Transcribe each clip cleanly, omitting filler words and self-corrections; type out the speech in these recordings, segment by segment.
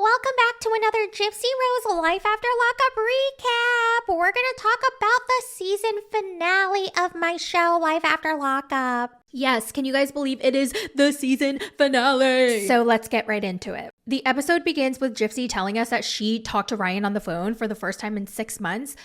welcome back to another Gypsy Rose Life After Lockup recap. We're going to talk about the season finale of my show, Life After Lockup. Yes, can you guys believe it is the season finale? So let's get right into it. The episode begins with Gypsy telling us that she talked to Ryan on the phone for the first time in 6 months.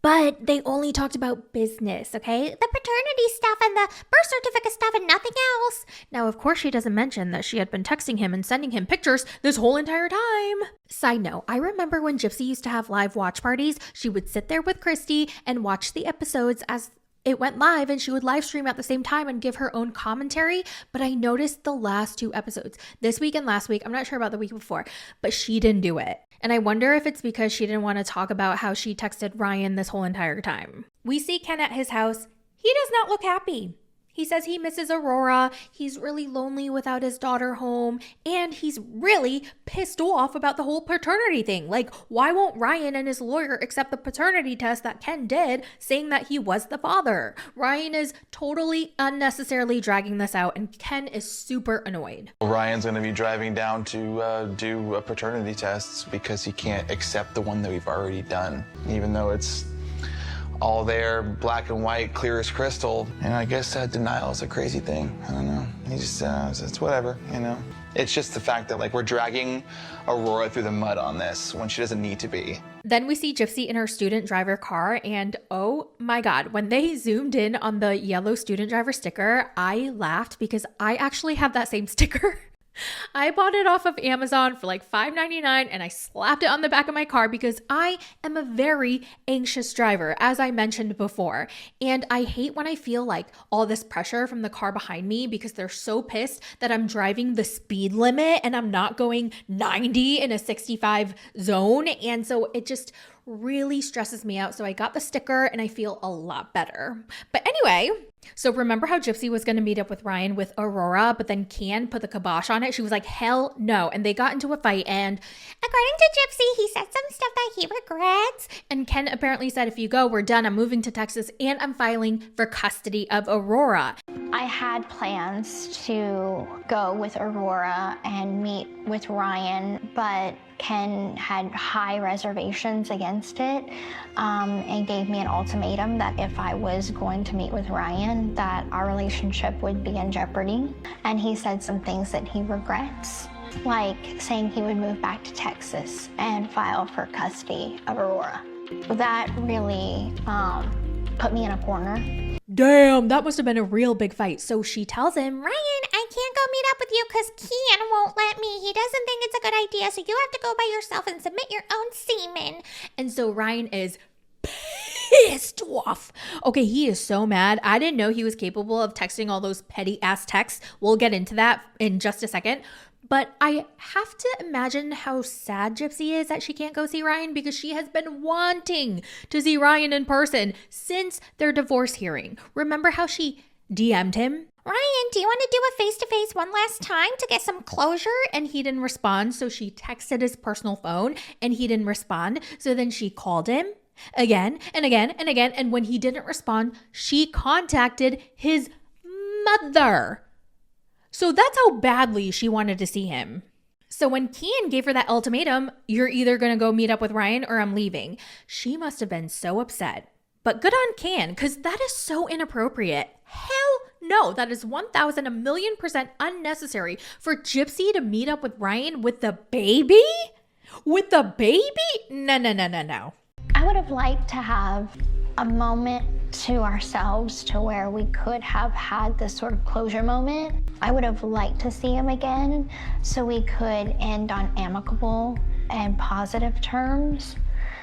But they only talked about business, okay? The paternity stuff and the birth certificate stuff and nothing else. Now, of course, she doesn't mention that she had been texting him and sending him pictures this whole entire time. Side note, I remember when Gypsy used to have live watch parties, she would sit there with Christy and watch the episodes as it went live, and she would live stream at the same time and give her own commentary. But I noticed the last 2 episodes, this week and last week, I'm not sure about the week before, but she didn't do it. And I wonder if it's because she didn't want to talk about how she texted Ryan this whole entire time. We see Ken at his house. He does not look happy. He says he misses Aurora, he's really lonely without his daughter home, and he's really pissed off about the whole paternity thing. Like, why won't Ryan and his lawyer accept the paternity test that Ken did, saying that he was the father? Ryan is totally unnecessarily dragging this out, and Ken is super annoyed. Ryan's going to be driving down to do a paternity test because he can't accept the one that we've already done, even though it's all there, black and white, clear as crystal. And I guess denial is a crazy thing. I don't know. He just, it's whatever, you know? It's just the fact that, like, we're dragging Aurora through the mud on this when she doesn't need to be. Then we see Gypsy in her student driver car, and oh my God, when they zoomed in on the yellow student driver sticker, I laughed because I actually have that same sticker. I bought it off of Amazon for like $5.99 and I slapped it on the back of my car because I am a very anxious driver, as I mentioned before. And I hate when I feel like all this pressure from the car behind me because they're so pissed that I'm driving the speed limit and I'm not going 90 in a 65 zone. And so it just really stresses me out. So I got the sticker and I feel a lot better. But anyway, so remember how Gypsy was going to meet up with Ryan with Aurora, but then Can put the kibosh on it? She was like, hell no. And they got into a fight, and according to Gypsy, he said some stuff that he regrets. And Ken apparently said, if you go, we're done. I'm moving to Texas and I'm filing for custody of Aurora. I had plans to go with Aurora and meet with Ryan, but Ken had high reservations against it and gave me an ultimatum that if I was going to meet with Ryan, that our relationship would be in jeopardy. And he said some things that he regrets, like saying he would move back to Texas and file for custody of Aurora. That really put me in a corner. Damn, that must have been a real big fight. So she tells him, Ryan, I can't go meet up with you because Ken won't let me. He doesn't think it's a good idea, so you have to go by yourself and submit your own semen. And so Ryan is pissed off. Okay, he is so mad. I didn't know he was capable of texting all those petty ass texts. We'll get into that in just a second. But I have to imagine how sad Gypsy is that she can't go see Ryan because she has been wanting to see Ryan in person since their divorce hearing. Remember how she DM'd him? Ryan, do you want to do a face-to-face one last time to get some closure? And he didn't respond, so she texted his personal phone and he didn't respond. So then she called him again and again and again. And when he didn't respond, she contacted his mother. So that's how badly she wanted to see him. So when Kian gave her that ultimatum, you're either going to go meet up with Ryan or I'm leaving, she must have been so upset. But good on Kian, because that is so inappropriate. Hell no, that is 1,000,000,000% unnecessary for Gypsy to meet up with Ryan with the baby? With the baby? No. I would have liked to have a moment to ourselves to where we could have had this sort of closure moment. I would have liked to see him again so we could end on amicable and positive terms.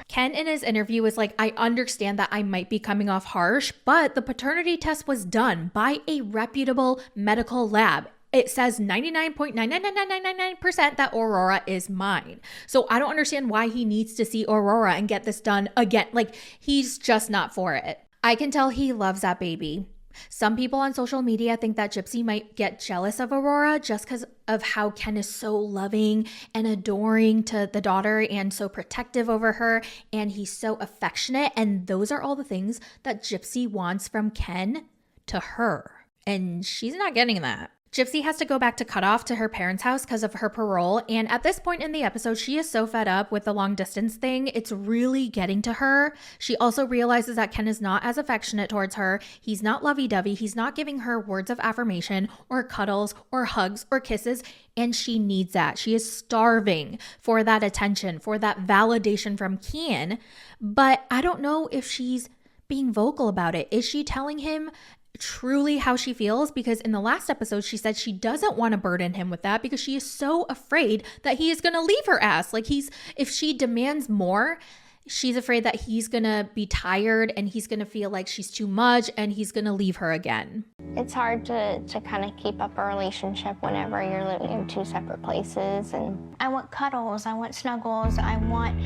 Ken in his interview was like, I understand that I might be coming off harsh, but the paternity test was done by a reputable medical lab. It says 99.99999% that Aurora is mine. So I don't understand why he needs to see Aurora and get this done again. Like, he's just not for it. I can tell he loves that baby. Some people on social media think that Gypsy might get jealous of Aurora just because of how Ken is so loving and adoring to the daughter and so protective over her, and he's so affectionate. And those are all the things that Gypsy wants from Ken to her. And she's not getting that. Gypsy has to go back to Cutoff to her parents' house because of her parole. And at this point in the episode, she is so fed up with the long distance thing. It's really getting to her. She also realizes that Ken is not as affectionate towards her. He's not lovey-dovey. He's not giving her words of affirmation or cuddles or hugs or kisses. And she needs that. She is starving for that attention, for that validation from Ken. But I don't know if she's being vocal about it. Is she telling him truly how she feels? Because in the last episode, she said she doesn't want to burden him with that because she is so afraid that he is going to leave her ass. Like if she demands more, she's afraid that he's going to be tired and he's going to feel like she's too much and he's going to leave her again. It's hard to kind of keep up a relationship whenever you're living in two separate places. And I want cuddles, I want snuggles, I want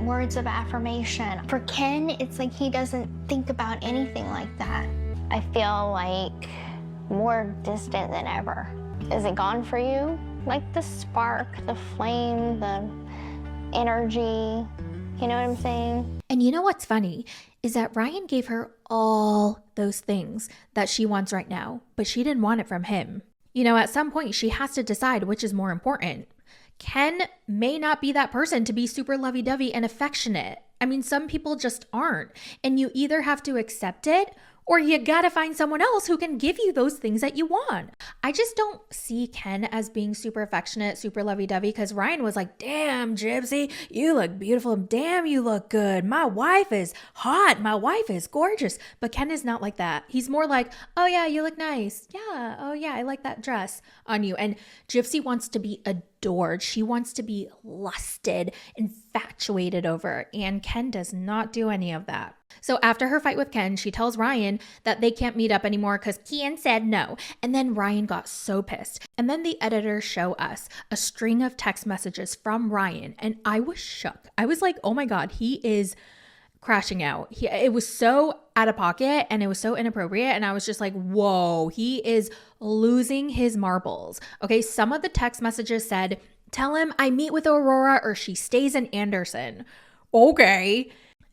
words of affirmation. For Ken, it's like he doesn't think about anything like that. I feel like more distant than ever. Is it gone for you? Like the spark, the flame, the energy, you know what I'm saying? And you know what's funny is that Ryan gave her all those things that she wants right now, but she didn't want it from him. You know, at some point she has to decide which is more important. Ken may not be that person to be super lovey-dovey and affectionate. I mean, some people just aren't. And you either have to accept it or you gotta find someone else who can give you those things that you want. I just don't see Ken as being super affectionate, super lovey-dovey, because Ryan was like, damn, Gypsy, you look beautiful. Damn, you look good. My wife is hot. My wife is gorgeous. But Ken is not like that. He's more like, oh yeah, you look nice. Yeah, oh yeah, I like that dress on you. And Gypsy wants to be adored. She wants to be lusted, infatuated over. And Ken does not do any of that. So after her fight with Ken, she tells Ryan that they can't meet up anymore because Ken said no. And then Ryan got so pissed. And then the editors show us a string of text messages from Ryan. And I was shook. I was like, oh my God, he is crashing out. It was so out of pocket and it was so inappropriate. And I was just like, whoa, he is losing his marbles. Okay, some of the text messages said, tell him I meet with Aurora or she stays in Anderson. Okay.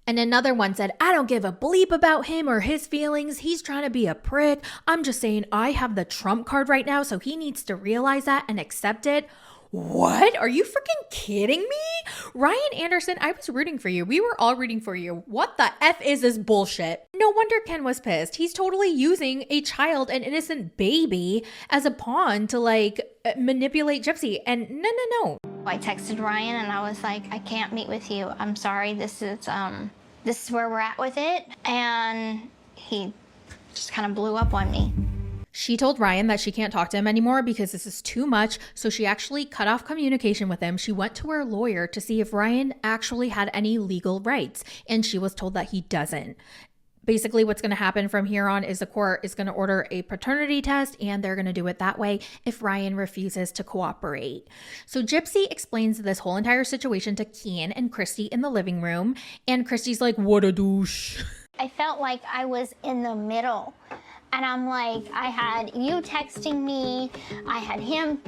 And another one said, I don't give a bleep about him or his feelings. He's trying to be a prick. I'm just saying I have the trump card right now, so he needs to realize that and accept it. What? Are you freaking kidding me? Ryan Anderson, I was rooting for you. We were all rooting for you. What the F is this bullshit? No wonder Ken was pissed. He's totally using a child, an innocent baby, as a pawn to manipulate Gypsy. And no. I texted Ryan and I was like, I can't meet with you. I'm sorry. This is where we're at with it. And he just kind of blew up on me. She told Ryan that she can't talk to him anymore because this is too much, so she actually cut off communication with him. She went to her lawyer to see if Ryan actually had any legal rights, and she was told that he doesn't. Basically, what's going to happen from here on is the court is going to order a paternity test, and they're going to do it that way if Ryan refuses to cooperate. So Gypsy explains this whole entire situation to Ken and Christy in the living room, and Christy's like, what a douche. I felt like I was in the middle. And I'm like, I had you texting me, I had him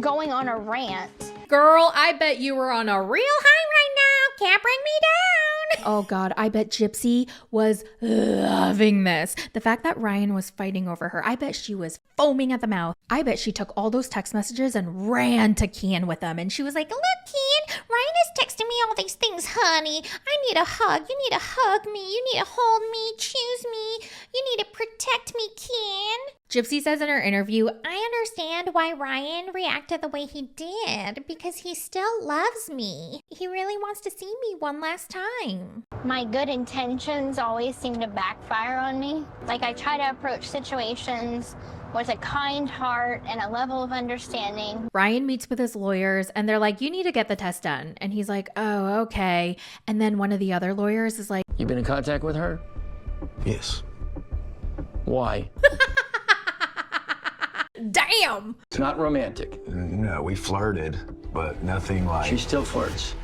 going on a rant. Girl, I bet you were on a real high right now. Can't bring me down. Oh God, I bet Gypsy was loving this. The fact that Ryan was fighting over her, I bet she was foaming at the mouth. I bet she took all those text messages and ran to Ken with them. And she was like, look, Ken, Ryan is texting me all these things, honey. I need a hug. You need to hug me. You need to hold me, choose me. You need to protect me, Ken. Gypsy says in her interview, I understand why Ryan reacted the way he did because he still loves me. He really wants to see me one last time. My good intentions always seem to backfire on me. Like I try to approach situations with a kind heart and a level of understanding. Ryan meets with his lawyers and they're like, you need to get the test done. And he's like, oh, okay. And then one of the other lawyers is like, you been in contact with her? Yes. Why? Damn! It's not romantic. No, we flirted, but nothing like... She still flirts.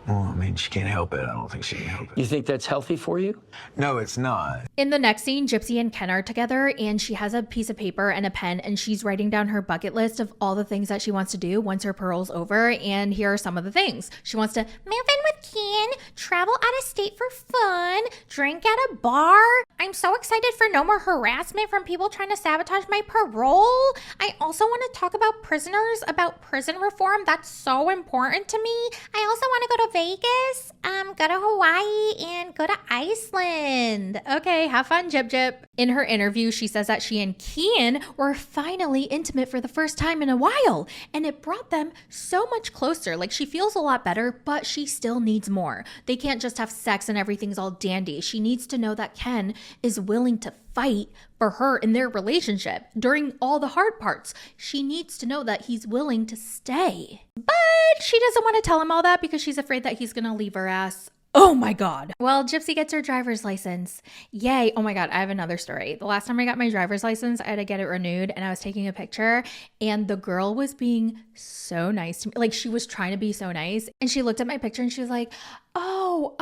Well, I mean, she can't help it. I don't think she can help it. You think that's healthy for you? No, it's not. In the next scene, Gypsy and Ken are together and she has a piece of paper and a pen and she's writing down her bucket list of all the things that she wants to do once her parole's over. And here are some of the things. She wants to Move in with Ken, travel out of state for fun, drink at a bar. I'm so excited for no more harassment from people trying to sabotage my parole. I also want to talk about prisoners, about prison reform. That's so important to me. I also want to go to Vegas, go to Hawaii, and go to Iceland. Okay, have fun, Jip Jip. In her interview, she says that she and Ken were finally intimate for the first time in a while, and it brought them so much closer. Like, she feels a lot better, but she still needs more. They can't just have sex and everything's all dandy. She needs to know that Ken is willing to fight for her in their relationship during all the hard parts. She needs to know that he's willing to stay. But she doesn't want to tell him all that because she's afraid that he's going to leave her ass. Oh my God. Well, Gypsy gets her driver's license. Yay. Oh my God. I have another story. The last time I got my driver's license, I had to get it renewed and I was taking a picture and the girl was being so nice to me. Like, she was trying to be so nice. And she looked at my picture and she was like, oh,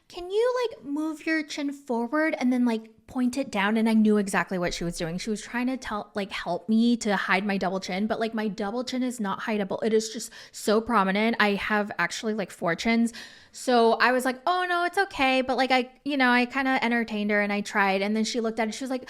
can you like move your chin forward and then like point it down? And I knew exactly what she was doing. She was trying to help me to hide my double chin, but like my double chin is not hideable. It is just so prominent. I have actually like 4 chins. So I was like, oh no, it's okay. But like, I kind of entertained her and I tried. And then she looked at it. She was like,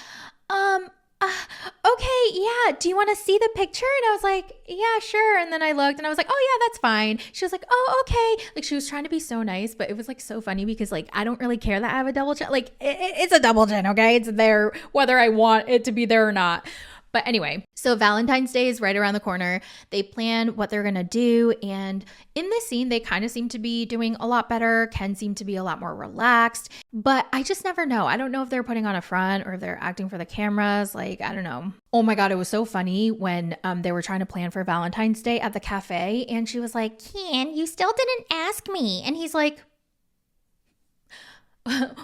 okay, yeah. Do you want to see the picture? And I was like, yeah, sure. And then I looked and I was like, oh yeah, that's fine. She was like, oh, okay. Like, she was trying to be so nice, but it was like so funny because like, I don't really care that I have a double chin. Like, it's a double chin, okay? It's there whether I want it to be there or not. But anyway, so Valentine's Day is right around the corner. They plan what they're going to do. And in this scene, they kind of seem to be doing a lot better. Ken seemed to be a lot more relaxed. But I just never know. I don't know if they're putting on a front or if they're acting for the cameras. Like, I don't know. Oh my God, it was so funny when they were trying to plan for Valentine's Day at the cafe. And she was like, Ken, you still didn't ask me. and he's like,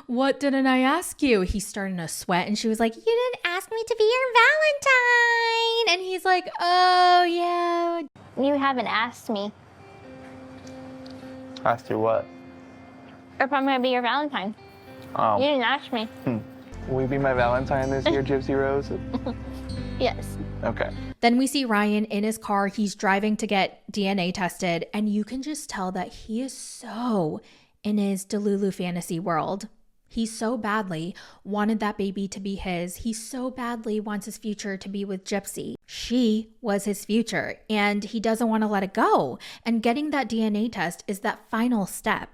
what didn't I ask you? He's starting to sweat and she was like, you didn't ask me to be your Valentine. and he's like, oh yeah. You haven't asked me Asked you what? if I'm gonna be your Valentine. Oh. You didn't ask me. Will you be my Valentine this year, Gypsy Rose? Yes. Okay. Then we see Ryan in his car. He's driving to get DNA tested and you can just tell that he is so in his Delulu fantasy world. He so badly wanted that baby to be his. He so badly wants his future to be with Gypsy. She was his future and he doesn't want to let it go. And getting that DNA test is that final step.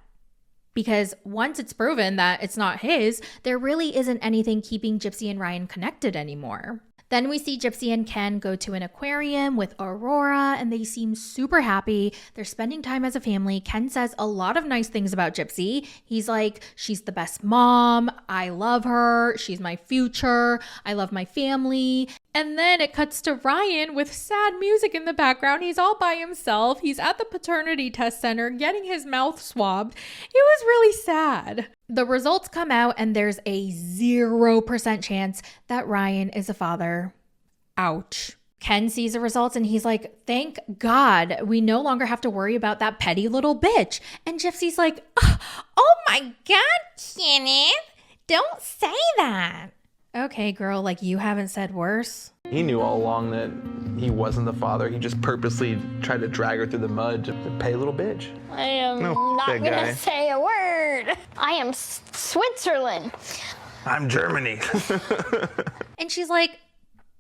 Because once it's proven that it's not his, there really isn't anything keeping Gypsy and Ryan connected anymore. Then we see Gypsy and Ken go to an aquarium with Aurora and they seem super happy. They're spending time as a family. Ken says a lot of nice things about Gypsy. He's like, she's the best mom. I love her. She's my future. I love my family. And then it cuts to Ryan with sad music in the background. He's all by himself. He's at the paternity test center getting his mouth swabbed. It was really sad. The results come out and there's a 0% chance that Ryan is a father. Ouch. Ken sees the results and he's like, thank God we no longer have to worry about that petty little bitch. And Gypsy's like, Oh my God, Kenneth. Don't say that. okay, girl, like you haven't said worse. He knew all along that he wasn't the father. He just purposely tried to drag her through the mud to pay a little bitch. I am not big gonna guy. say a word. I am Switzerland. I'm Germany. And she's like,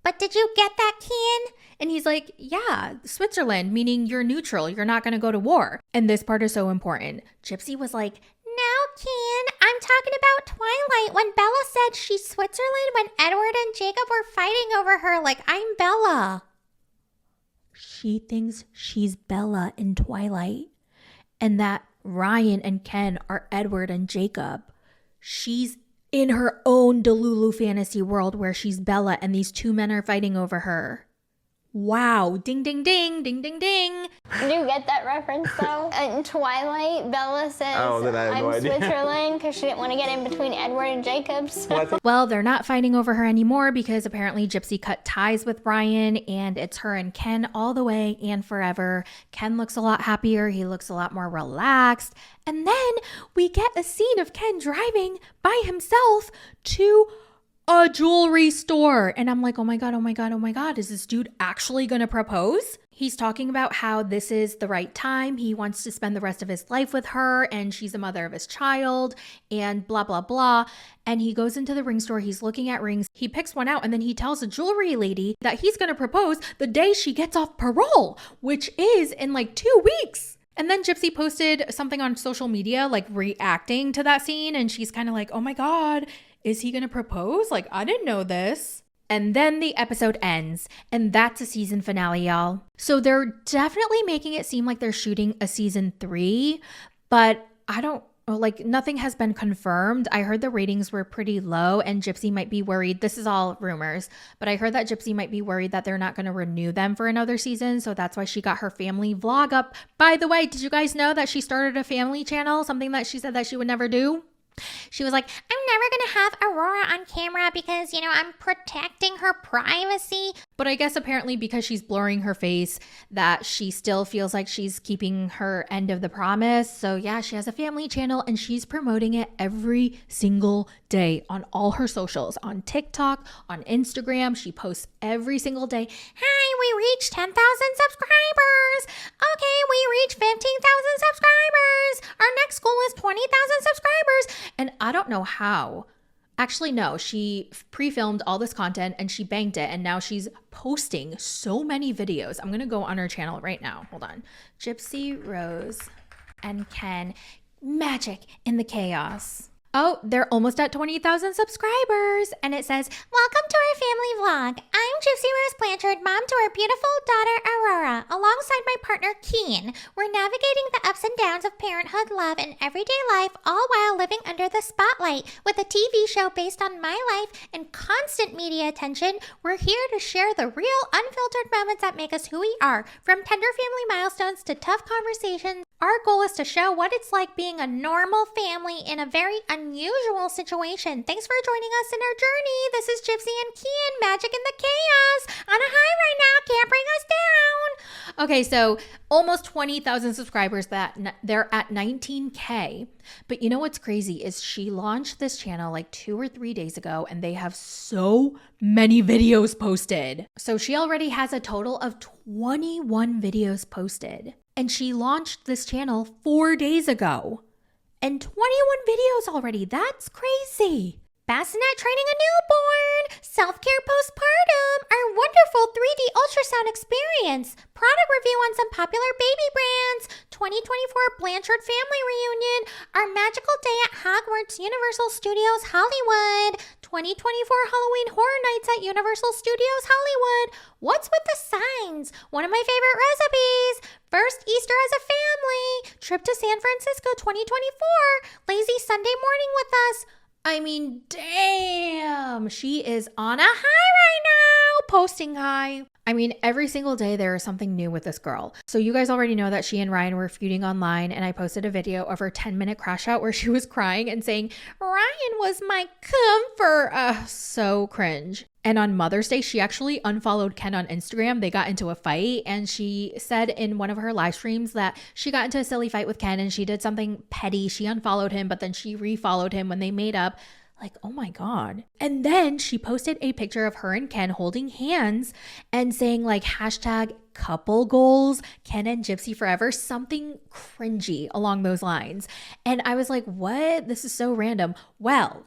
But did you get that, Ken? and he's like, yeah, Switzerland, meaning you're neutral. You're not going to go to war. And this part is so important. Gypsy was like, No, Ken. I'm talking about Twilight when Bella said she's Switzerland when Edward and Jacob were fighting over her like I'm Bella. she thinks she's Bella in Twilight and that Ryan and Ken are Edward and Jacob. She's in her own Delulu fantasy world where she's Bella and these 2 men are fighting over her. Wow. Ding, ding, ding, ding, ding, ding. Do you get that reference though? In Twilight, Bella says, Oh, then I have I'm no idea. Switzerland because she didn't want to get in between Edward and Jacob's. Well, they're not fighting over her anymore because apparently Gypsy cut ties with Ryan and it's her and Ken all the way and forever. Ken looks a lot happier. He looks a lot more relaxed. And then we get a scene of Ken driving by himself to a jewelry store. And I'm like, oh my God, oh my God, oh my God. Is this dude actually going to propose? He's talking about how this is the right time. He wants to spend the rest of his life with her and she's the mother of his child and blah, blah, blah. And he goes into the ring store. He's looking at rings. He picks one out and then he tells the jewelry lady that he's going to propose the day she gets off parole, which is in like 2 weeks. And then Gypsy posted something on social media, like reacting to that scene. And she's kind of like, oh my God, is he going to propose? Like, I didn't know this. And then the episode ends, and that's a season finale, y'all. So they're definitely making it seem like they're shooting a season 3, but nothing has been confirmed. I heard the ratings were pretty low and Gypsy might be worried. This is all rumors, but I heard that Gypsy might be worried that they're not going to renew them for another season. So that's why she got her family vlog up. By the way, did you guys know that she started a family channel? Something that she said that she would never do? She was like, I'm never going to have Aurora on camera because, I'm protecting her privacy. But I guess apparently because she's blurring her face that she still feels like she's keeping her end of the promise. So yeah, she has a family channel and she's promoting it every single day on all her socials, on TikTok, on Instagram. She posts every single day. Hi, we reached 10,000 subscribers. Okay, we reached 15,000 subscribers. Our next goal is 20,000 subscribers. And I don't know how. Actually, no, she pre-filmed all this content and she banked it. And now she's posting so many videos. I'm going to go on her channel right now. Hold on. Gypsy, Rose, and Ken. Magic in the chaos. Oh, they're almost at 20,000 subscribers. And it says, welcome to our family vlog. I'm Gypsy Rose Blanchard, mom to our beautiful daughter, Aurora, alongside my partner, Keen. We're navigating the ups and downs of parenthood, love, and everyday life, all while living under the spotlight. With a TV show based on my life and constant media attention, we're here to share the real, unfiltered moments that make us who we are. From tender family milestones to tough conversations, our goal is to show what it's like being a normal family in a very unusual situation. Thanks for joining us in our journey. This is Gypsy and Kian, magic in the chaos. On a high right now, can't bring us down. Okay, so almost 20,000 subscribers. They're at 19K. But you know what's crazy is she launched this channel like 2 or 3 days ago and they have so many videos posted. So she already has a total of 21 videos posted. And she launched this channel 4 days ago. And 21 videos already. That's crazy. Bassinet training a newborn, self-care postpartum, our wonderful 3D ultrasound experience, product review on some popular baby brands, 2024 Blanchard family reunion, our magical day at Hogwarts Universal Studios Hollywood, 2024 Halloween Horror Nights at Universal Studios Hollywood, what's with the signs, one of my favorite recipes, first Easter as a family, trip to San Francisco 2024, lazy Sunday morning with us. I mean, damn, she is on a high right now, posting high. I mean, every single day there is something new with this girl. So you guys already know that she and Ryan were feuding online, and I posted a video of her 10-minute crash out where she was crying and saying, Ryan was my comfort. So cringe. And on Mother's Day, she actually unfollowed Ken on Instagram. They got into a fight, and she said in one of her live streams that she got into a silly fight with Ken and she did something petty. She unfollowed him, but then she refollowed him when they made up. Like, oh my God. And then she posted a picture of her and Ken holding hands and saying like hashtag couple goals, Ken and Gypsy forever, something cringy along those lines. And I was like, what? This is so random. Well,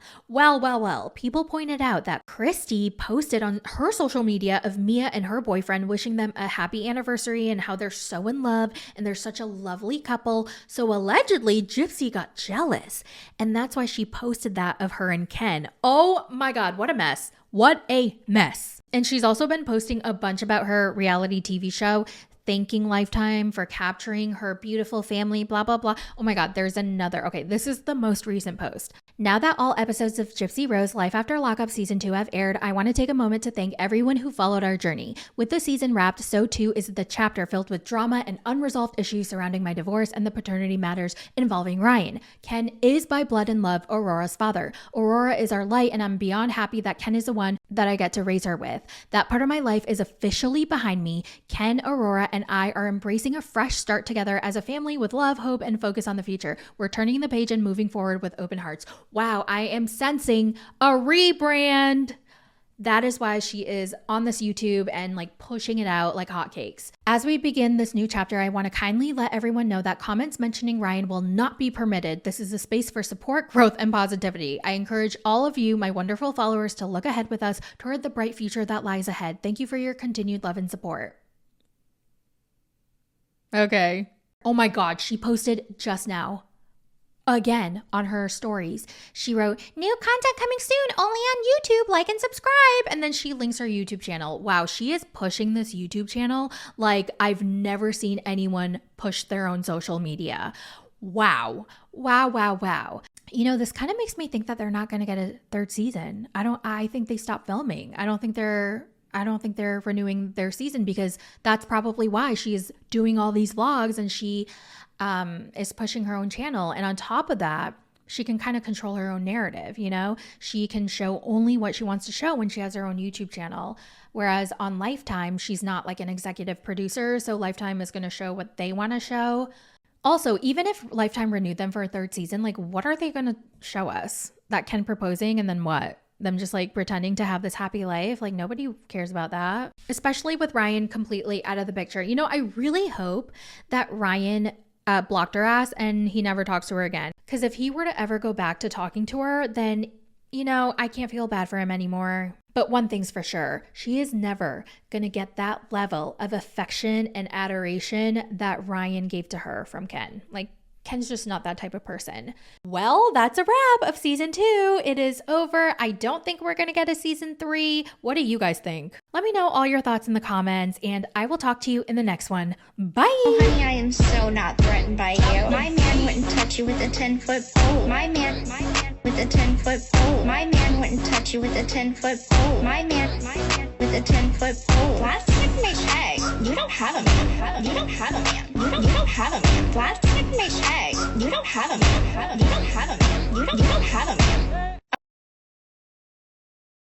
people pointed out that Christy posted on her social media of Mia and her boyfriend wishing them a happy anniversary and how they're so in love and they're such a lovely couple. So allegedly Gypsy got jealous. And that's why she posted that of her and Ken. Oh my God, what a mess. What a mess. And she's also been posting a bunch about her reality TV show, thanking Lifetime for capturing her beautiful family, blah, blah, blah. Oh my God, there's another. Okay, this is the most recent post. Now that all episodes of Gypsy Rose Life After Lockup Season 2 have aired, I want to take a moment to thank everyone who followed our journey. With the season wrapped, so too is the chapter filled with drama and unresolved issues surrounding my divorce and the paternity matters involving Ryan. Ken is by blood and love Aurora's father. Aurora is our light, and I'm beyond happy that Ken is the one that I get to raise her with. That part of my life is officially behind me. Ken, Aurora, and I are embracing a fresh start together as a family with love, hope, and focus on the future. We're turning the page and moving forward with open hearts. Wow, I am sensing a rebrand. That is why she is on this YouTube and like pushing it out like hotcakes. As we begin this new chapter, I want to kindly let everyone know that comments mentioning Ryan will not be permitted. This is a space for support, growth, and positivity. I encourage all of you, my wonderful followers, to look ahead with us toward the bright future that lies ahead. Thank you for your continued love and support. Okay. Oh my God, she posted just now. Again, on her stories, she wrote, "New content coming soon, only on YouTube, like and subscribe." And then she links her YouTube channel. Wow, she is pushing this YouTube channel like I've never seen anyone push their own social media. Wow. Wow, wow, wow. You know, this kind of makes me think that they're not going to get a third season. I think they stopped filming. I don't think they're renewing their season, because that's probably why she's doing all these vlogs and she is pushing her own channel. And on top of that, she can kind of control her own narrative, you know? She can show only what she wants to show when she has her own YouTube channel. Whereas on Lifetime, she's not like an executive producer, so Lifetime is going to show what they want to show. Also, even if Lifetime renewed them for a third season, like what are they going to show us? That Ken proposing and then what? Them just like pretending to have this happy life? Like nobody cares about that. Especially with Ryan completely out of the picture. You know, I really hope that Ryan blocked her ass and he never talks to her again. Because if he were to ever go back to talking to her, then, you know, I can't feel bad for him anymore. But one thing's for sure, she is never going to get that level of affection and adoration that Ryan gave to her from Ken. Like, Ken's just not that type of person. Well, that's a wrap of season 2. It is over. I don't think we're going to get a season 3. What do you guys think? Let me know all your thoughts in the comments, and I will talk to you in the next one. Bye! Oh, honey, I am so not threatened by you. My man wouldn't touch you with a 10-foot pole. My man with a 10-foot pole. My man wouldn't touch you with a 10-foot pole. My man with a 10-foot pole. Last time I checked, you don't have a man. You don't have a man. You don't have a man. Last time I checked, you don't have a man. You don't have a man. You don't have a man.